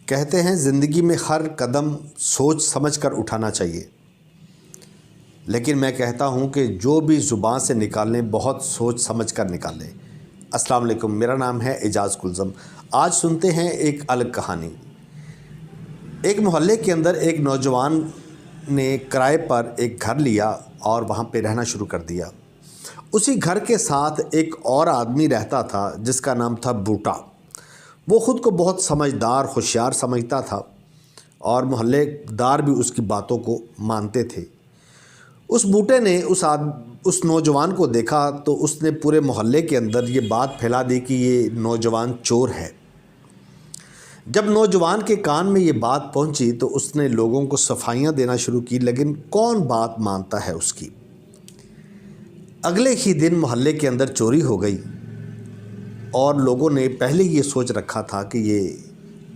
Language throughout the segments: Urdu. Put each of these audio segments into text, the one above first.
کہتے ہیں زندگی میں ہر قدم سوچ سمجھ کر اٹھانا چاہیے، لیکن میں کہتا ہوں کہ جو بھی زبان سے نکالیں بہت سوچ سمجھ کر نکالیں۔ السلام علیکم، میرا نام ہے اعجاز کلزم۔ آج سنتے ہیں ایک الگ کہانی۔ ایک محلے کے اندر ایک نوجوان نے کرائے پر ایک گھر لیا اور وہاں پہ رہنا شروع کر دیا۔ اسی گھر کے ساتھ ایک اور آدمی رہتا تھا جس کا نام تھا بوٹا۔ وہ خود کو بہت سمجھدار ہوشیار سمجھتا تھا اور محلے دار بھی اس کی باتوں کو مانتے تھے۔ اس بوٹے نے اس نوجوان کو دیکھا تو اس نے پورے محلے کے اندر یہ بات پھیلا دی کہ یہ نوجوان چور ہے۔ جب نوجوان کے کان میں یہ بات پہنچی تو اس نے لوگوں کو صفائیاں دینا شروع کی، لیکن کون بات مانتا ہے اس کی۔ اگلے ہی دن محلے کے اندر چوری ہو گئی اور لوگوں نے پہلے یہ سوچ رکھا تھا کہ یہ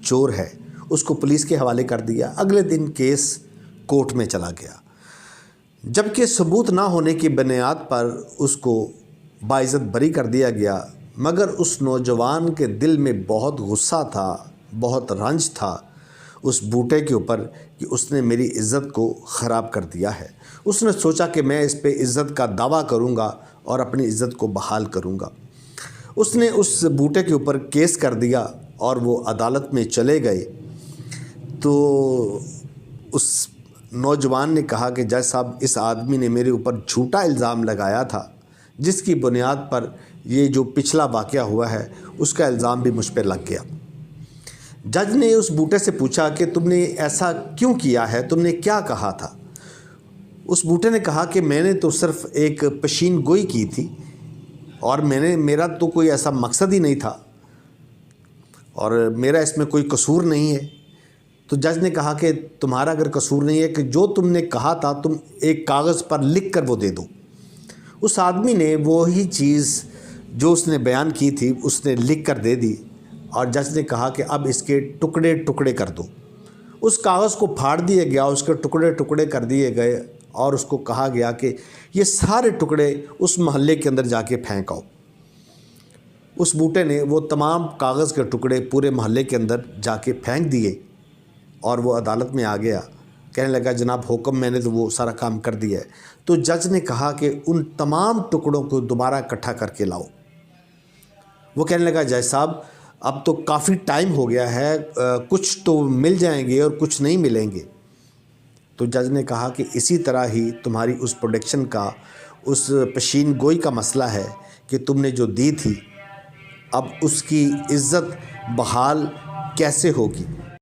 چور ہے، اس کو پولیس کے حوالے کر دیا۔ اگلے دن کیس کورٹ میں چلا گیا، جبکہ ثبوت نہ ہونے کی بنیاد پر اس کو باعزت بری کر دیا گیا، مگر اس نوجوان کے دل میں بہت غصہ تھا، بہت رنج تھا اس بوٹے کے اوپر کہ اس نے میری عزت کو خراب کر دیا ہے۔ اس نے سوچا کہ میں اس پہ عزت کا دعویٰ کروں گا اور اپنی عزت کو بحال کروں گا۔ اس نے اس بوٹے کے اوپر کیس کر دیا اور وہ عدالت میں چلے گئے تو اس نوجوان نے کہا کہ جج صاحب، اس آدمی نے میرے اوپر جھوٹا الزام لگایا تھا، جس کی بنیاد پر یہ جو پچھلا واقعہ ہوا ہے اس کا الزام بھی مجھ پہ لگ گیا۔ جج نے اس بوٹے سے پوچھا کہ تم نے ایسا کیوں کیا ہے، تم نے کیا کہا تھا؟ اس بوٹے نے کہا کہ میں نے تو صرف ایک پیشین گوئی کی تھی اور میرا تو کوئی ایسا مقصد ہی نہیں تھا اور میرا اس میں کوئی قصور نہیں ہے۔ تو جج نے کہا کہ تمہارا اگر قصور نہیں ہے کہ جو تم نے کہا تھا تم ایک کاغذ پر لکھ کر وہ دے دو۔ اس آدمی نے وہی چیز جو اس نے بیان کی تھی اس نے لکھ کر دے دی اور جج نے کہا کہ اب اس کے ٹکڑے ٹکڑے کر دو۔ اس کاغذ کو پھاڑ دیا گیا، اس کے ٹکڑے ٹکڑے کر دیے گئے اور اس کو کہا گیا کہ یہ سارے ٹکڑے اس محلے کے اندر جا کے پھینک آؤ۔ اس بوٹے نے وہ تمام کاغذ کے ٹکڑے پورے محلے کے اندر جا کے پھینک دیے اور وہ عدالت میں آ گیا، کہنے لگا جناب حکم، میں نے تو وہ سارا کام کر دیا ہے۔ تو جج نے کہا کہ ان تمام ٹکڑوں کو دوبارہ اکٹھا کر کے لاؤ۔ وہ کہنے لگا جج صاحب اب تو کافی ٹائم ہو گیا ہے، کچھ تو مل جائیں گے اور کچھ نہیں ملیں گے۔ تو جج نے کہا کہ اسی طرح ہی تمہاری اس پروڈکشن کا، اس پیشین گوئی کا مسئلہ ہے کہ تم نے جو دی تھی اب اس کی عزت بحال کیسے ہوگی؟